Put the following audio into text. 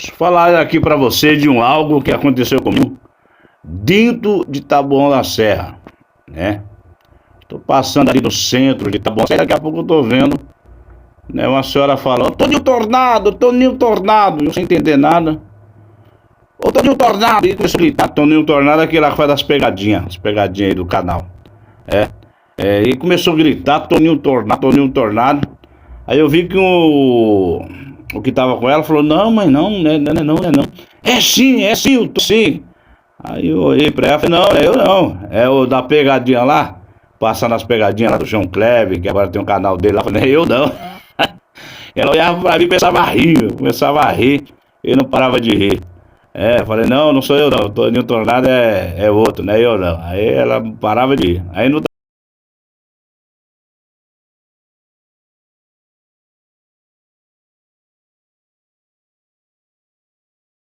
Falar aqui pra você de algo que aconteceu comigo dentro de Taboão da Serra, né? Tô passando ali no centro de Taboão da Serra, daqui a pouco eu tô vendo, né, uma senhora falando: Toninho Tornado, não sem entender nada. Ô Toninho Tornado, e começou a gritar. Toninho Tornado é aquele lá que faz as pegadinhas aí do canal. E começou a gritar: Toninho Tornado. Aí eu vi que o que tava com ela falou: Não, mãe, não, não. É sim, eu tô sim. Aí eu olhei pra ela e falei: Não, é eu não. É o da pegadinha lá, passando as pegadinhas lá do João Kleber, que agora tem um canal dele lá. Eu falei: Eu não. Ela olhava pra mim e começava a rir, e não parava de rir. Falei: Não, não sou eu não, o Toninho Tornado é outro, não é eu não. Aí ela parava de rir. Aí no